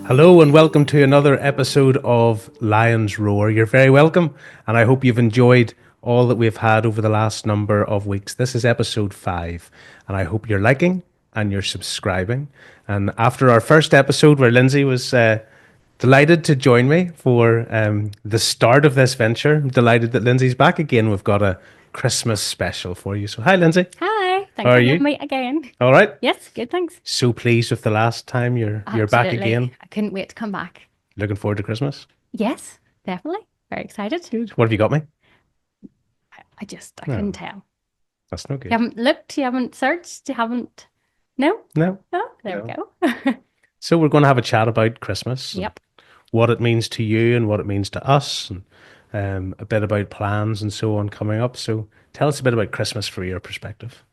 Hello and welcome to another episode of Lion's Roar. You're very welcome, and I hope you've enjoyed all that we've had over the last number of weeks. This is episode 5, and I hope you're liking and you're subscribing. And after our first episode, where Lindsay was delighted to join me for the start of this venture, I'm delighted that Lindsay's back again. We've got a Christmas special for you. So, hi, Lindsay. Hi, How thanks are for you? having me again. All right. Yes, good, thanks. So pleased with the last time. You're back Absolutely. again. I couldn't wait to come back. Looking forward to Christmas. Yes, definitely. Very excited. Good. What have you got me? I couldn't No, tell. that's no You good. haven't looked, you haven't searched, you haven't. No? No, Oh, there we no. go. So we're going to have a chat about Christmas and Yep. what it means to you and what it means to us, and a bit about plans and so on coming up. So tell us a bit about Christmas from your perspective.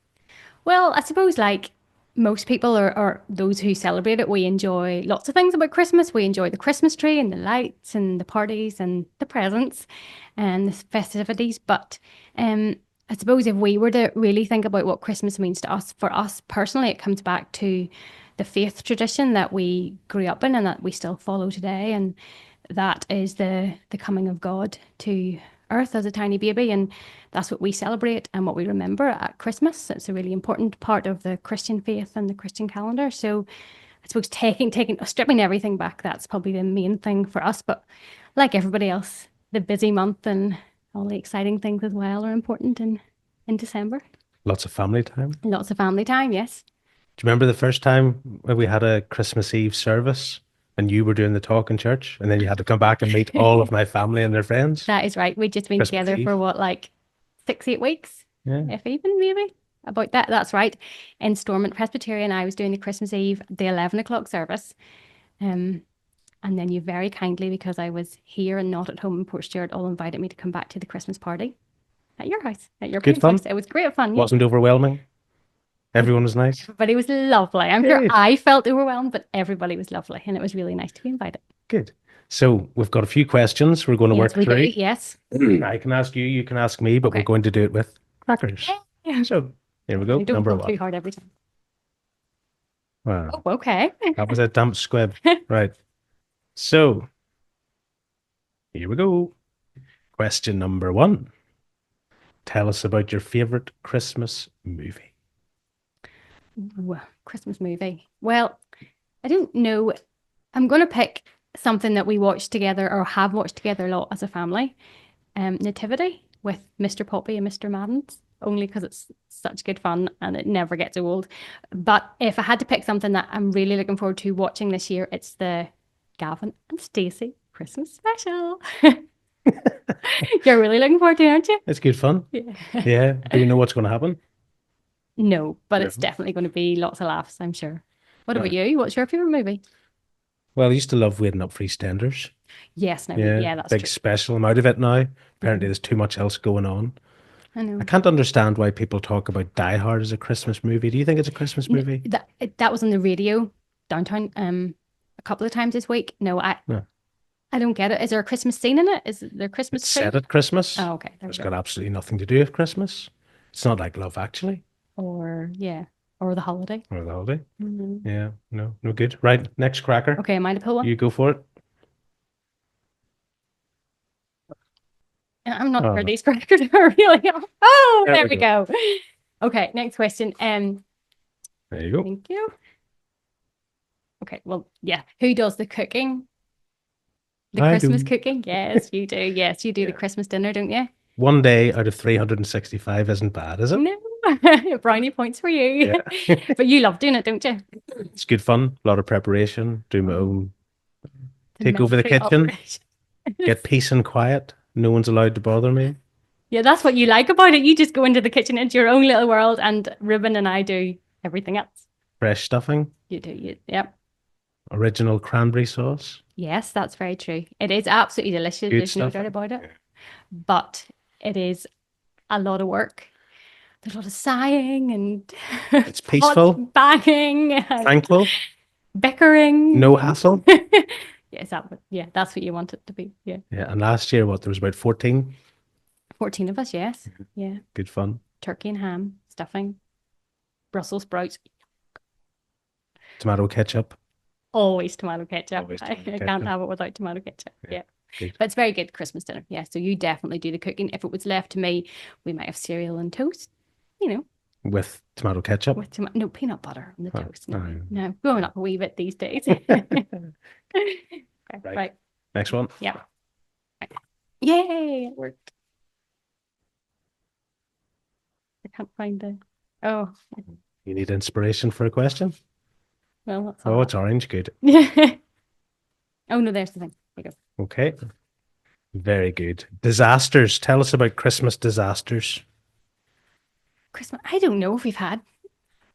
Well, I suppose like most people or those who celebrate it, we enjoy lots of things about Christmas. We enjoy the Christmas tree and the lights and the parties and the presents and the festivities. But um, I suppose if we were to really think about what Christmas means to us, for us personally, it comes back to the faith tradition that we grew up in and that we still follow today. And that is the coming of God to earth as a tiny baby, and that's what we celebrate and what we remember at Christmas. It's a really important part of the Christian faith and the Christian calendar. So I suppose taking stripping everything back, that's probably the main thing for us. But like everybody else, the busy month and all the exciting things as well are important in December. Lots of family time. Do Lots of family time, yes. you remember the first time when we had a Christmas Eve service and you were doing the talk in church, and then you had to come back and meet all of my family and their friends? That is right. We'd just been Christmas together for Eve. what, like 6, 8 weeks, Yeah. if even maybe about that. That's right. In Stormont Presbyterian, I was doing the Christmas Eve, the 11 o'clock service. Um, and then you very kindly, because I was here and not at home in Port Stewart, all invited me to come back to the Christmas party at your house, at your Good parents' fun. house. It was great fun, yeah. Wasn't overwhelming. Everyone was nice. Everybody was lovely. I'm sure Good. I felt overwhelmed, but everybody was lovely, and it was really nice to be invited. Good. So we've got a few questions we're going to Yes, work we do. through. Yes. I can ask you, you can ask me, but we're Okay. going to do it with crackers. Yeah. So here we I go. don't Number go one. too hard every time. Wow, Oh, okay. that was a damp squib. Right. So here we go. Question number one. Tell us about your favorite Christmas movie. Ooh, Christmas movie. Well, I don't know. I'm going to pick something that we watched together or have watched together a lot as a family. Nativity with Mr. Poppy and Mr. Madden's, only because it's such good fun and it never gets old. But if I had to pick something that I'm really looking forward to watching this year, it's the Gavin and Stacey Christmas special. You're really looking forward to it, aren't you? It's good fun. Yeah. Yeah. Do we know what's going to happen? No, but No. it's definitely going to be lots of laughs, I'm sure. What about Right. you? What's your favorite movie? Well, I used to love waiting up for EastEnders. Yes, no, Yeah. yeah, that's Big true. special. I'm out of it now. Apparently, Mhm. there's too much else going on. I I know. can't understand why people talk about Die Hard as a Christmas movie. Do you think it's a Christmas movie? That was on the radio downtown a couple of times this week. No, No. I don't get it. Is there a Christmas scene in it? Is there a It's Christmas set tree? at Christmas. Oh, okay, there we It's go. got absolutely nothing to do with Christmas. It's not like Love Actually Or yeah, or the holiday. or The Holiday. Mhm. Yeah, no, no good. Right, next cracker. Okay, am I to pull one? You go for it. I'm not sure Oh, these crackers are really. Oh, there there we we go. go. Okay, next question. There you go. Thank you. Okay, well, yeah. Who does the cooking? The I Christmas do. cooking? Yes, you do. Yes, you do the Yeah. Christmas dinner, don't you? One day out of 365 isn't bad, is it? No, brownie points for you. Yeah. But you love doing it, don't you? It's good fun. A lot of preparation. Do my Oh, own. the Take over the military kitchen. operation. Get peace and quiet. No one's allowed to bother me. Yeah, that's what you like about it. You just go into the kitchen, into your own little world, and Ruben and I do everything else. Fresh stuffing. You do, yep. Original cranberry sauce. Yes, that's very true. It is absolutely delicious. Good There's no doubt stuffing. about it. But it is a lot of work. There's a lot of sighing and It's pots peaceful. banging and Tranquil. bickering. No hassle. Yes, yeah, that's what you want it to be. Yeah. Yeah, and last year, what, there was about 14. 14 of us, yes. Yeah. Good fun. Turkey and ham, stuffing, Brussels sprouts. Tomato ketchup. always tomato ketchup. Always I tomato can't ketchup. have it without tomato ketchup. Yeah, Yeah. good. But it's very good Christmas dinner. Yeah. So you definitely do the cooking. If it was left to me, we might have cereal and toast, you know, With tomato ketchup. with tomato, no peanut butter on the Oh, toast. No, oh, no, growing up a wee bit these days. Okay, right. right. Next one. Yeah. Right. Yay. It worked. I can't find the. Oh, You need inspiration for a question? well, that's Oh, all it's orange. Good. right. Oh, no, there's the thing. There you go. Okay. Very good. Disasters. Tell us about Christmas disasters. Christmas. I don't know if we've had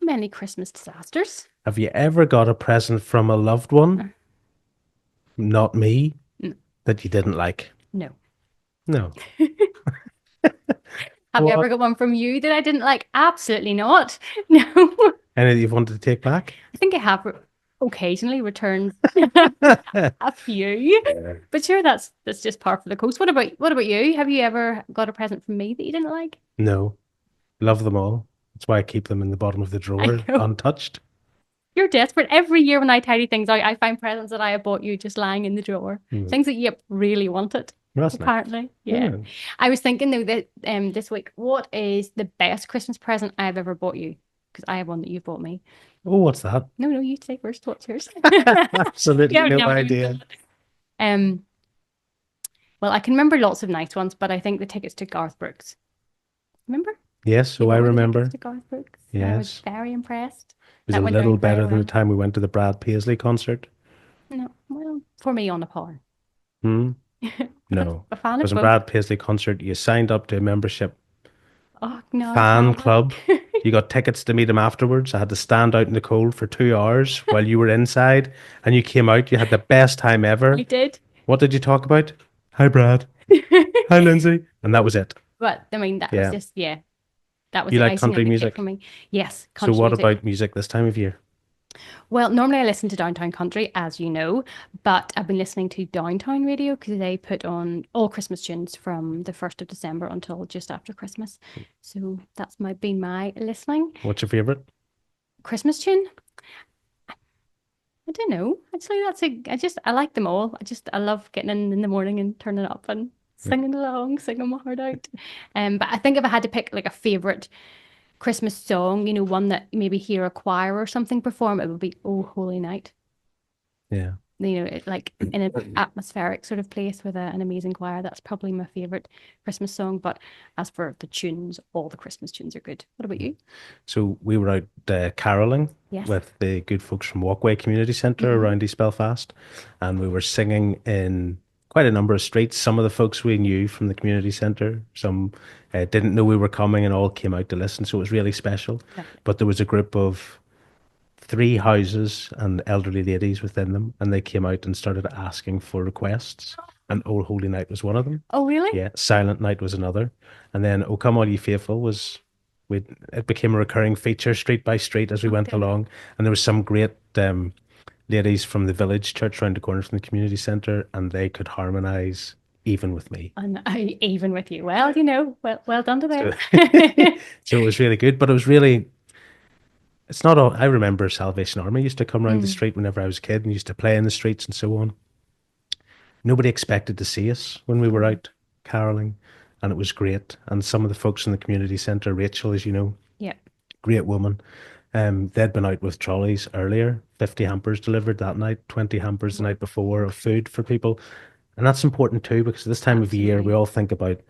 many Christmas disasters. Have you ever got a present from a loved one, Uh, not me, n- that you didn't like? No. No. Have you What? ever got one from you that I didn't like? Absolutely not. No. Any that you've wanted to take back? I think I have occasionally returned Yeah. a few, but sure, that's just par for the course. What about you? Have you ever got a present from me that you didn't like? No. Love them all. That's why I keep them in the bottom of the I drawer, know untouched. you're desperate. Every year when I tidy things out, I find presents that I have bought you just lying in the drawer. Mm. Things that you really wanted. That's nice. Apparently, yeah. Yeah. I was thinking though that this week, what is the best Christmas present I've ever bought you? Because I have one that you've bought me. Oh, what's that? No, no, you say first. What's yours? Absolutely Yeah, no no, even idea. done it. Well, I can remember lots of nice ones, but I think the tickets to Garth Brooks. Remember? Yes, You so I bought me the tickets remember. to Garth Brooks. I was Yes. very impressed. It was a That went little down very better than the well. time we went to the Brad Paisley concert. No, well, for me on a par. Hmm? I'm No. a fan of Because in both. Brad Paisley concert, you signed up to a membership Oh no, I fan haven't. club. You got tickets to meet him afterwards. I had to stand out in the cold for 2 hours while you were inside, and you came out. You had the best time I ever. did. What did you talk about? Hi, Brad. Hi, Lindsay. And that was it. But I mean, that was Yeah. just, yeah, that was You the like icing on country the cake for music? me. Yes, So country what music. about music this time of year? Well, normally I listen to Downtown Country, as you know, but I've been listening to Downtown Radio because they put on all Christmas tunes from the 1st of December until just after Christmas. So that's been my listening. What's your favorite? Christmas tune? I don't know. Actually, I like them all. I love getting in the morning and turning up and Yeah. singing along, singing my heart out. But I think if I had to pick like a favorite Christmas song, one that maybe hear a choir or something perform, it would be "Oh Holy Night." Yeah. It like in an atmospheric sort of place with an amazing choir. That's probably my favorite Christmas song. But as for the tunes, all the Christmas tunes are good. What about you? So we were out caroling Yes. with the good folks from Walkway Community Centre Hmm. around East Belfast, and we were singing in quite a number of streets. Some of the folks we knew from the community centre, some didn't know we were coming, and all came out to listen. So it was really special. Lovely. But there was a group of three houses and elderly ladies within them, and they came out and started asking for requests. And "Oh Holy Night" was one of them. Oh, really? Yeah, "Silent Night" was another, and then "O Come All Ye Faithful" was. It became a recurring feature street by street as we Oh, went dear. along, and there was some great ladies from the village church round the corner from the community centre, and they could harmonise even with me. And I even with you. Well, well done to So, them. so it was really good, but it was really it's not all. I remember Salvation Army used to come around the Mm, street whenever I was a kid and used to play in the streets and so on. Nobody expected to see us when we were mm, out caroling, and it was great. And some of the folks in the community centre, Rachel, as you know, yeah, great woman. They'd been out with trolleys earlier, 50 hampers delivered that night, 20 hampers the well, night before of food for people. And that's important too, because this time of year, we absolutely. all think about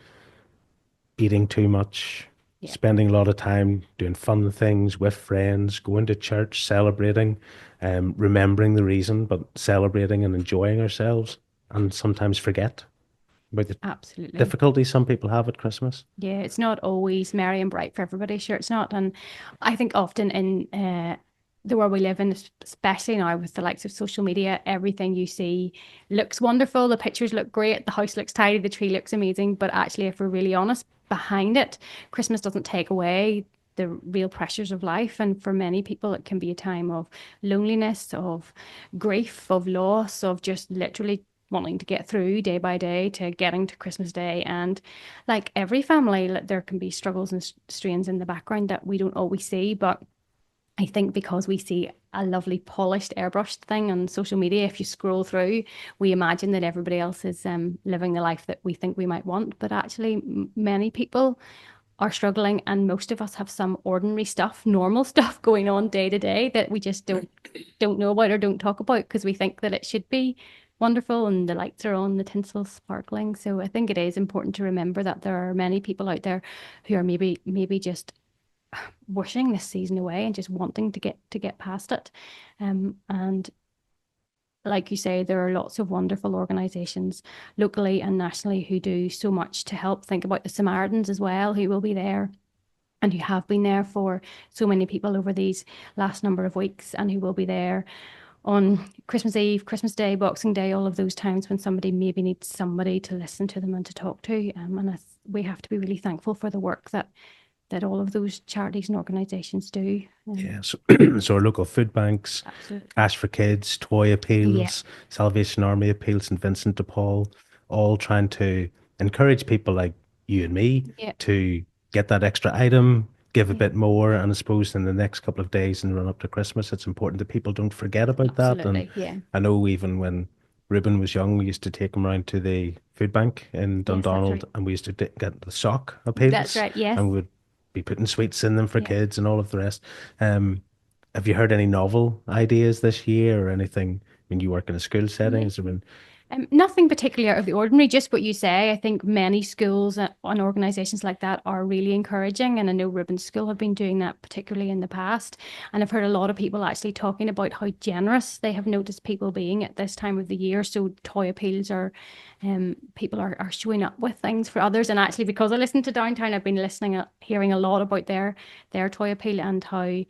eating too much, Yeah, spending a lot of time doing fun things with friends, going to church, celebrating, remembering the reason, but celebrating and enjoying ourselves, and sometimes forget about the absolutely. difficulties some people have at Christmas. Yeah, it's not always merry and bright for everybody. Sure, it's not. And I think often in the world we live in, especially now with the likes of social media, everything you see looks wonderful. The pictures look great. The house looks tidy. The tree looks amazing. But actually, if we're really honest, behind it, Christmas doesn't take away the real pressures of life. And for many people, it can be a time of loneliness, of grief, of loss, of just literally wanting to get through day by day to getting to Christmas Day. And like every family, there can be struggles and strains in the background that we don't always see. But I think because we see a lovely polished airbrushed thing on social media, if you scroll through, we imagine that everybody else is living the life that we think we might want. But actually, many people are struggling, and most of us have some ordinary stuff, normal stuff going on day to day that we just don't know about or don't talk about because we think that it should be wonderful and the lights are on, the tinsel's sparkling. So I think it is important to remember that there are many people out there who are maybe just wishing this season away and just wanting to get past it. And like you say, there are lots of wonderful organisations locally and nationally who do so much to help. Think about the Samaritans as well, who will be there and who have been there for so many people over these last number of weeks and who will be there on Christmas Eve, Christmas Day, Boxing Day, all of those times when somebody maybe needs somebody to listen to them and to talk to. And we have to be really thankful for the work that all of those charities and organisations do. Yeah, so, so our local food banks, Absolutely. Cash for Kids, Toy Yeah. Appeals, Salvation Army Appeals, St. Vincent de Paul, all trying to encourage people like you and me Yeah. to get that extra item, give a Yeah. bit more. And I suppose in the next couple of days and run up to Christmas, it's important that people don't forget about that. And Absolutely. Yeah. I know even when Ruben was young, we used to take him around to the food bank in Yes, that's Dundonald right. and we used to get the sock That's appeals right. Yes. and we would be putting sweets in them for Yeah. kids and all of the rest. Um, have you heard any novel ideas this year or anything when you work in a school setting? Yeah. Has there been, Nothing particularly out of the ordinary, just what you say. I think many schools and organisations like that are really encouraging. And I know Reuben's School have been doing that particularly in the past. And I've heard a lot of people actually talking about how generous they have noticed people being at this time of the year. So toy appeals people are showing up with things for others. And actually, because I listen to Downtown, I've been hearing a lot about their toy appeal and how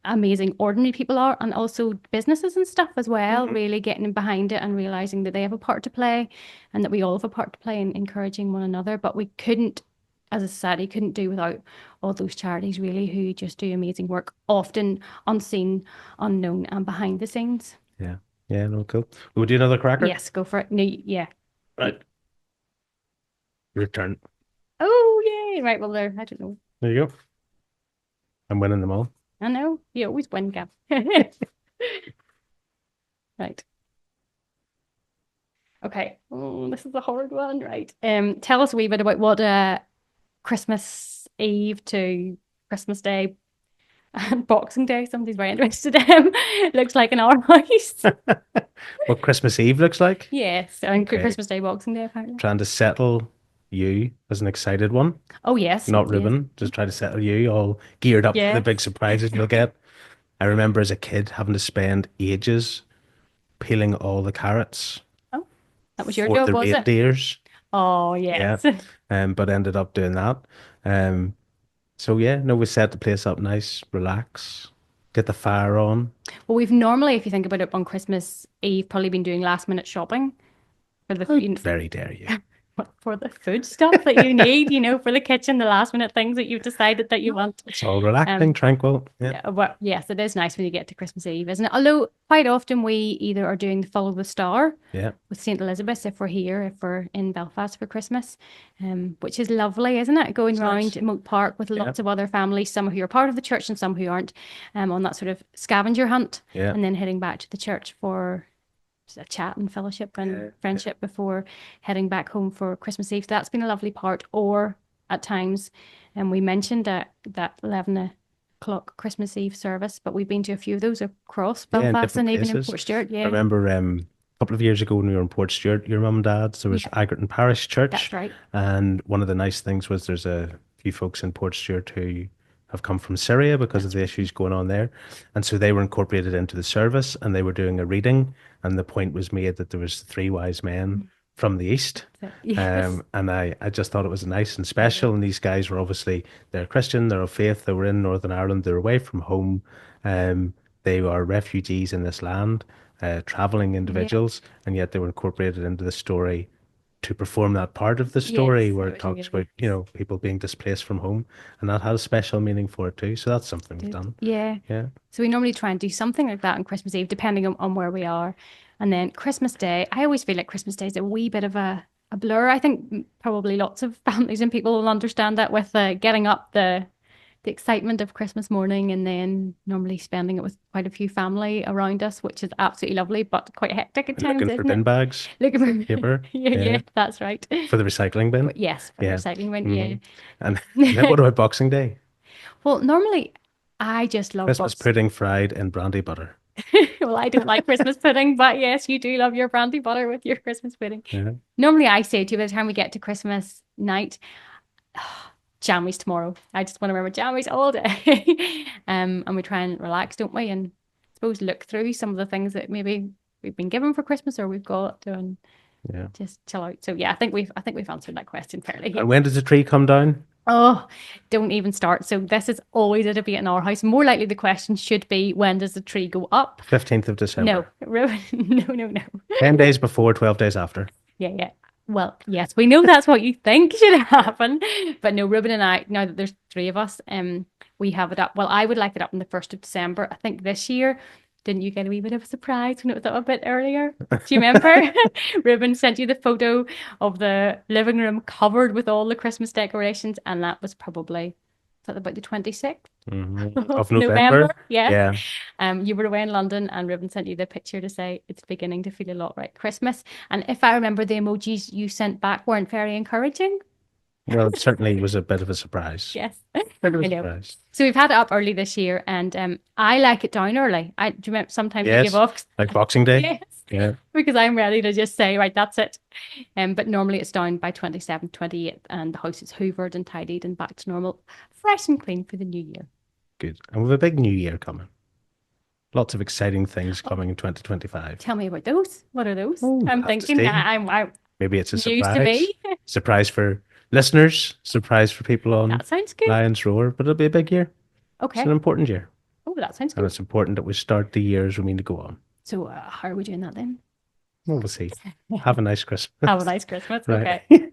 amazing ordinary people are and also businesses and stuff as well, really getting behind it and realizing that they have a part to play and that we all have a part to play in encouraging one another. But we couldn't, as a society, couldn't do without all those charities really who just do amazing work, often unseen, unknown, and behind the scenes. yeah, yeah, no, cool. We'll do another cracker. Yes, go for it. No, yeah. Right, your turn. Oh, yay. Right, well, there, I don't know. There you go. I'm winning them all. I know. You always win, Gav. Right. Okay. Oh, this is a hard one, right? Tell us a wee bit about what Christmas Eve to Christmas Day and Boxing Day, somebody's very interested in, looks like in our house. What Christmas Eve looks like? Yes, and Okay, Christmas Day, Boxing Day, apparently. trying to settle you as an excited one, Oh, yes, not yes, Ruben. Just try to settle you, all geared up for the big yes. surprises you'll get. I remember as a kid having to spend ages peeling all the carrots Oh, that was your for job, the was it? reindeers. Oh, Yeah. yes. But ended up doing that. Um, so yeah, no, we set the place up nice, relax, get the fire on. Well, we've normally, if you think about it, on Christmas Eve, probably been doing last minute shopping for the, How very dare you? for the food stuff that you need, for the kitchen, the last minute things that you've decided that you want. It's all relaxing, Um, tranquil. Yeah. Yeah, well, yes, it is nice when you get to Christmas Eve, isn't it? Although quite often we either are doing the Follow the Star Yeah. with St. Elizabeth's if we're here, if we're in Belfast for Christmas, which is lovely, isn't it? Going It's nice. round Moat Park with Yeah. lots of other families, some who are part of the church and some who aren't, on that sort of scavenger hunt, Yeah. and then heading back to the church for a chat and fellowship and friendship before heading back home for Christmas Eve. So that's been a lovely part. Or at times, and we mentioned that 11 o'clock Christmas Eve service, but we've been to a few of those across Yeah, in Belfast different and even in places. Portstewart. I Yeah, remember a couple of years ago when we were in Port Stewart, your mum and dad's, there was yeah, Agerton Parish Church. that's right. And one of the nice things was there's a few folks in Port Stewart who have come from Syria because of That's the right. issues going on there. And so they were incorporated into the service and they were doing a reading. And the point was made that there was three wise men from the east. That's it. Yes, And I just thought it was nice and special. And these guys were obviously, they're Christian, they're of faith, they were in Northern Ireland, they're away from home. Um, they are refugees in this land, traveling yeah, individuals, and yet they were incorporated into the story to perform that part of the story yes. where It it was talks really about, you nice. know, people being displaced from home. And that had a special meaning for it too. So that's something we've Did done. yeah. Yeah. So we normally try and do something like that on Christmas Eve, depending on where we are. And then Christmas Day, I always feel like Christmas Day is a wee bit of a blur. I think probably lots of families and people will understand that with getting up the excitement of Christmas morning, and then normally spending it with quite a few family around us, which is absolutely lovely, but quite hectic at times, Looking for isn't bin it? bags, Looking for paper. yeah, that's right. For the recycling bin. But yes, for the Yeah. recycling bin, Mhm. And then yeah. what about Boxing Day? Well, normally I just love Christmas box. pudding fried in brandy butter. Well, I don't like Christmas pudding, but yes, you do love your brandy butter with your Christmas pudding. Yeah. Normally, I say to you by the time we get to Christmas night, jammies tomorrow. I just want to remember jammies all day. And we try and relax, don't we? And I suppose look through some of the things that maybe we've been given for Christmas or we've got and Yeah. just chill out. So yeah, I think we've answered that question fairly. And when does the tree come down? Oh, don't even start. So this is always a debate in our house. More likely the question should be, when does the tree go up? 15th of No, December. no. 10 days before, 12 days after. Yeah. Well, yes, we know that's what you think should happen. But no, Ruben and I, now that there's three of us, we have it up. Well, I would like it up on the 1st of December. I think this year, didn't you get a wee bit of a surprise when it was up a bit earlier? Do you remember? Ruben sent you the photo of the living room covered with all the Christmas decorations, and that was probably, is that about the 26th Of of November. Yes. Yeah. You were away in London, and Ruben sent you the picture to say it's beginning to feel a lot like Christmas. And if I remember, the emojis you sent back weren't very encouraging. Well, it certainly was a bit of a surprise. Yes, Bit of a I know. surprise. So we've had it up early this year, and I like it down early. Do you remember sometimes you give Yes. up? Like Boxing Day. Yes, Yeah. because I'm ready to just say, right, that's it. But normally it's down by 27th, 28th, and the house is hoovered and tidied and back to normal, fresh and clean for the new year. Good. And we have a big new year coming. Lots of exciting things coming in 2025. Tell me about those. What are those? Oh, I'm we'll have to thinking see. I'm Maybe it's a used to surprise. be. Surprise for listeners, surprise for people on That sounds good. Lions Roar, but it'll be a big year. It's Okay. an important year. Oh, that sounds And good. it's important that we start the year as we mean to go on. So how are we doing that then? Well, we'll see. Have a nice Christmas. Have a nice Christmas. Right. Okay.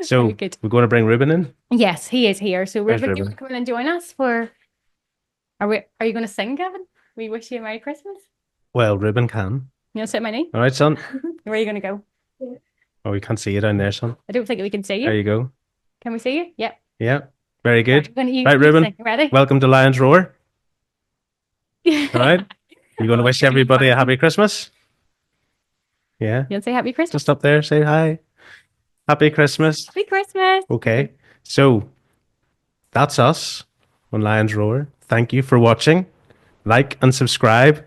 So Very good. we're going to bring Ruben in. Yes, he is here. So Where's Ruben, you Ruben? want to come in and join us for? Are you going to sing, Gavin? We wish you a Merry Christmas. Well, Ruben can. You want to sit my knee? All right, son. Where are you going to go? Oh, we can't see you down there, son. I don't think we can see There you. you go. Can we see you? Yep. Yeah. Very good. You Right, Ruben. sing. Ready? Welcome to Lions Roar. All right. You going to wish everybody a happy Christmas? Yeah. You want to say Happy Christmas? Just up there, say hi. Happy Christmas. Happy Christmas. Okay. So that's us on Lions Roar. Thank you for watching. Like and subscribe.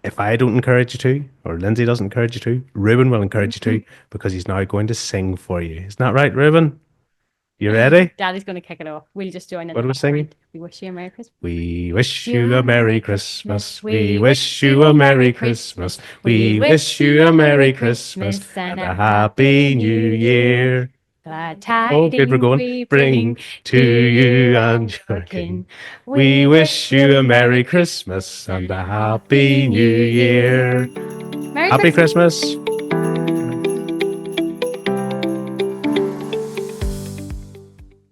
If I don't encourage you to, or Lindsay doesn't encourage you to, Ruben will encourage you to, because he's now going to sing for you. Isn't that right, Ruben? You ready? Daddy's going to kick it off. We'll just join in. What the are we singing? background. We wish you a Merry Christmas. We wish you a Merry Christmas. We wish you a Merry Christmas. We wish you a Merry Christmas and a Happy New Year. Glad Oh, good, we're going. we Bring to you and your king. We wish you a Merry Christmas and a Happy New Year. Merry Happy Christmas.